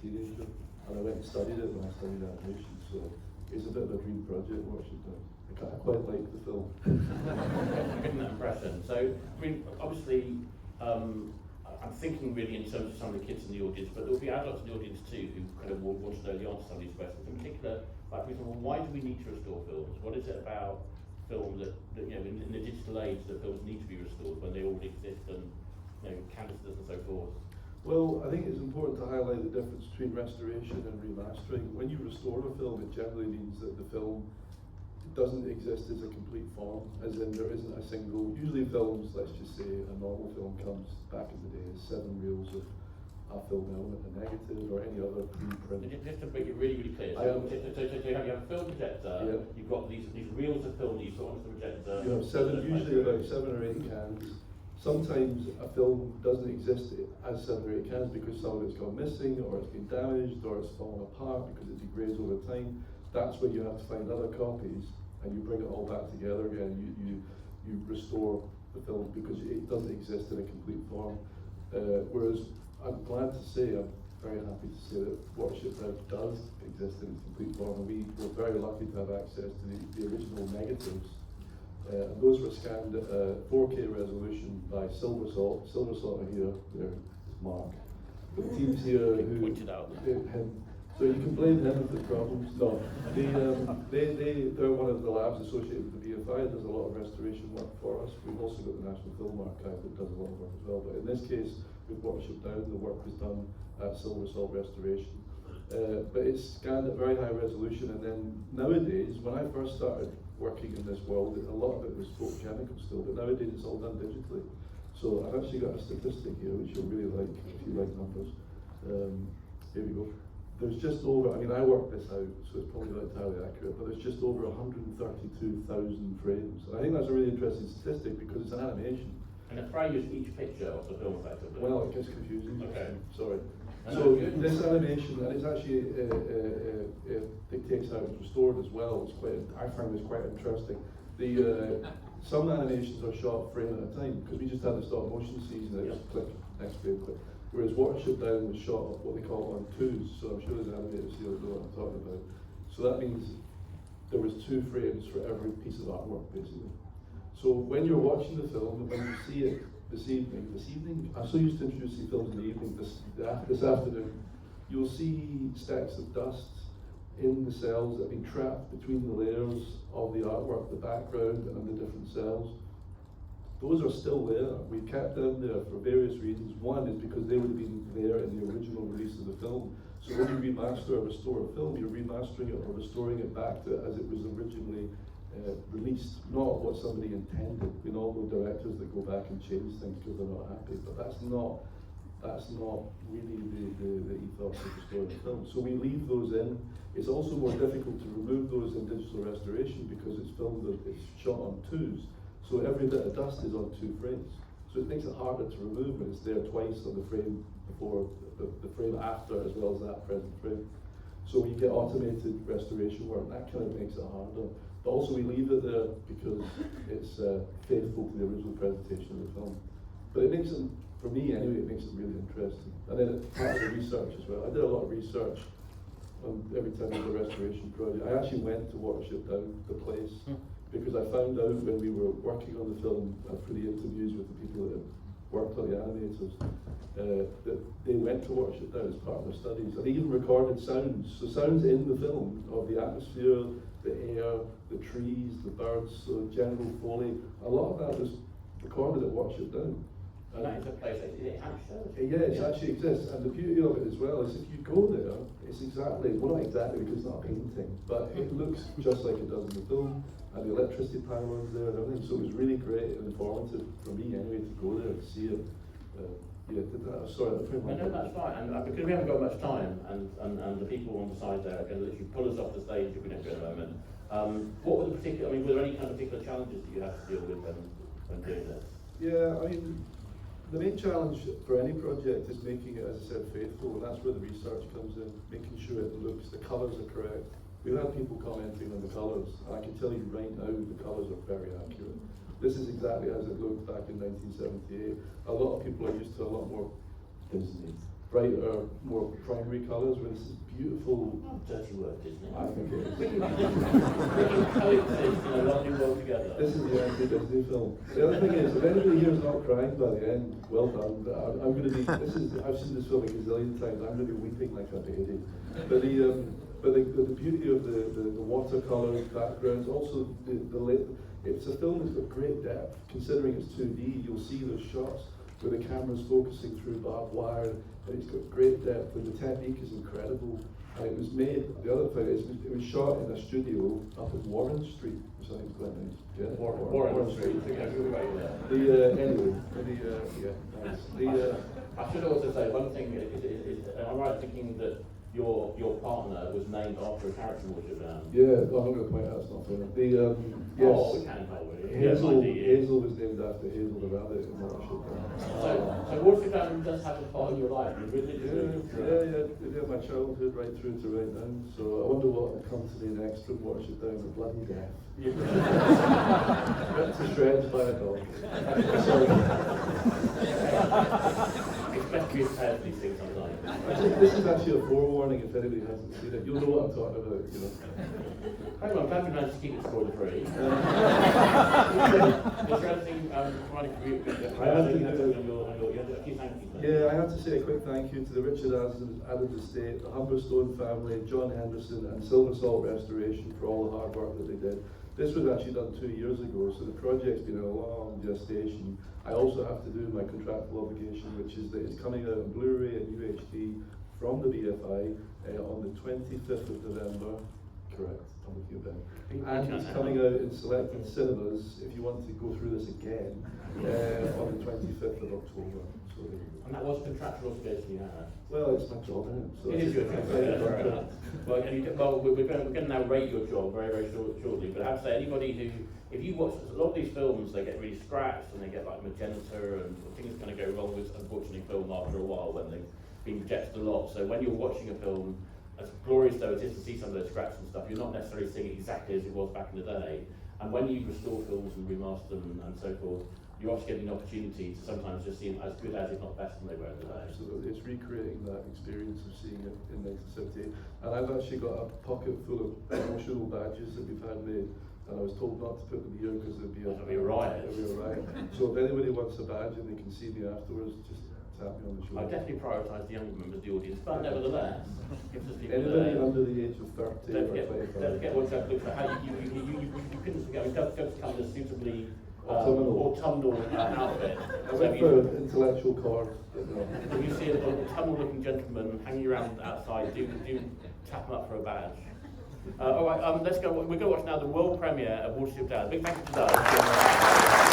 teenager, and I went and studied it when I studied animation, so it's a bit of a dream project, Watership Down. I quite like the film. I'm getting that impression. So, I mean, obviously, I'm thinking really in terms of some of the kids in the audience, but there will be adults in the audience too who kind of want to know the answer to some of these questions. In particular, like, for example, why do we need to restore films? What is it about film that you know, in the digital age, that films need to be restored when they already exist and, you know, canisters and so forth? Well, I think it's important to highlight the difference between restoration and remastering. When you restore a film, it generally means that the film doesn't exist as a complete form, as in there isn't a single, usually films, let's just say a normal film comes back in the day as 7 reels of a film element, a negative, or any other preprint. Just to make it really, really clear, so you have a film projector, yeah. You've got these reels of film that you put onto the projector. You have usually about 7 or 8 cans. Sometimes a film doesn't exist as 7 or 8 cans because some of it's gone missing, or it's been damaged, or it's fallen apart because it degrades over time. That's where you have to find other copies and you bring it all back together again. You restore the film because it doesn't exist in a complete form. Whereas I'm glad to say, I'm very happy to say that Watership now does exist in its complete form, and we were very lucky to have access to the original negatives. And those were scanned at 4K resolution by Silver Salt. Silver Salt are here, there's Mark. The teams here who pointed out. So you can blame them for the problems. No, they're one of the labs associated with the BFI. Does a lot of restoration work for us. We've also got the National Film Archive that does a lot of work as well. But in this case, with Watership Down, the work was done at Silver Salt Restoration. But it's scanned at very high resolution. And then nowadays, when I first started working in this world, a lot of it was photogenical still. But nowadays, it's all done digitally. So I've actually got a statistic here, which you'll really like if you like numbers. Here we go. There's just over, I mean, I worked this out, so it's probably not entirely accurate, but there's just over 132,000 frames. And I think that's a really interesting statistic because it's an animation. And the frame is each picture of the film, effectively? Well, it gets confusing. Okay. Sorry. So this animation, and it's actually, it dictates how it's restored as well. It's quite, I find this quite interesting. Some animations are shot frame at a time, because we just had the stop motion season, it's click, next frame, click. Whereas Watership Down was shot what they call on twos, so I'm sure there's animators here that know what I'm talking about. So that means there was 2 frames for every piece of artwork, basically. So when you're watching the film, when you see it this evening, I'm so used to introducing films in the evening, this afternoon, you'll see stacks of dust in the cells that have been trapped between the layers of the artwork, the background and the different cells. Those are still there. We kept them there for various reasons. One is because they would have been there in the original release of the film. So when you remaster or restore a film, you're remastering it or restoring it back to as it was originally released, not what somebody intended. We all know directors that go back and change things because they're not happy, but that's not really the ethos of restoring a film. So we leave those in. It's also more difficult to remove those in digital restoration because it's shot on twos. So every bit of dust is on 2 frames. So it makes it harder to remove when it's there twice on the frame before, the frame after, as well as that present frame. So we get automated restoration work, and that kind of makes it harder. But also we leave it there because it's faithful to the original presentation of the film. But it makes it, for me anyway, it makes it really interesting. And then part of the research as well. I did a lot of research on every time there's a restoration project. I actually went to Watership Down, the place, because I found out when we were working on the film, for the interviews with the people that worked on the animators, that they went to Watership Down as part of their studies. And they even recorded sounds. So sounds in the film of the atmosphere, the air, the trees, the birds, so general foley. A lot of that was recorded at Watership Down. And that is a place, is it Hampshire? Yeah, it actually exists. And the beauty of it as well is if you go there, it's exactly, well not exactly because it's not a painting, but it looks just like it does in the film. And the electricity power is there and everything, so it was really great and informative for me anyway to go there and see it. Sorry, no, that's fine. And because we haven't got much time, and the people on the side there are going to literally pull us off the stage if we don't go in a moment. What were the particular? I mean, were there any kind of particular challenges that you had to deal with when doing this? Yeah, I mean, the main challenge for any project is making it, as I said, faithful, and that's where the research comes in, making sure it looks, the colours are correct. We've had people commenting on the colours, and I can tell you right now the colours are very accurate. This is exactly as it looked back in 1978. A lot of people are used to a lot more Disney. brighter, more primary colours, where this is beautiful. Oh, dirty word, isn't it? I think it is. We can coexist in a lovely world together. This is the anti-Disney film. The other thing is, if anybody here is not crying by the end, well done. But I'm going to be. I've seen this film a gazillion times. I'm going to be weeping like a baby. But the beauty of the watercolor backgrounds, also it's a film that's got great depth. Considering it's 2D, you'll see those shots where the camera's focusing through barbed wire, and it's got great depth, and the technique is incredible. And it was made, the other thing is, it was shot in a studio up in Warren Street, which I think is quite nice. Yeah? Warren Street. Anyway, nice. I should also say one thing is am I right thinking that your partner was named after a character in Watership? Yeah, well, I'm going to point out it's not fair. Yes. Oh, we can tell you. Hazel was named after Hazel the rabbit in Watership. So Watership does have a part in your life. Yeah, my childhood right through to right now. So I wonder what will come to me next from Watership Down, the bloody death. Ripped to shreds by a dog. Sorry. It's best to be prepared for these things sometimes. This is actually a forewarning if anybody hasn't seen it. You'll know what I'm talking about, you know. Hang on, I'm glad we managed to keep it spoiler free. Is there anything providing for you? A few thank yous. Yeah, I have to say a quick thank you to the Richard Adams Estate, the Humberstone family, John Henderson and Silver Salt Restoration for all the hard work that they did. This was actually done 2 years ago, so the project's been a long gestation. I also have to do my contractual obligation, which is that it's coming out on Blu-ray and UHD from the BFI on the 25th of November. Correct, I'm with you, Ben. And it's coming out in selected cinemas, if you want to go through this again, on the 25th of October. So, and that was a contractual obligation you had? well, it's my job, isn't it? So it is your job. Well, we're going to now rate your job very, very shortly, but I have to say, anybody who, if you watch a lot of these films, they get really scratched and they get like magenta and things kind of go wrong with, unfortunately, film after a while when they've been rejected a lot. So when you're watching a film, as glorious though it is to see some of those scratches and stuff, you're not necessarily seeing it exactly as it was back in the day. And when you restore films and remaster them and so forth, you're actually getting an opportunity to sometimes just see them as good as, if not better than they were in the day. Absolutely, it's recreating that experience of seeing it in 1978. And I've actually got a pocket full of promotional badges that we've had made, and I was told not to put them here because there'd be a riot. So if anybody wants a badge and they can see me afterwards, just tap me on the shoulder. I definitely prioritise the younger members of the audience, but nevertheless, gives us people anybody under the age of 30 don't or 25. Don't forget what that looks like. How you couldn't forget. It does come in a suitably autumnal outfit. I went for an intellectual card. If you see an autumnal-looking gentleman hanging around outside, do tap him up for a badge. All right, let's go. We're going to watch now the world premiere of Watership Down. Big thank you to Doug.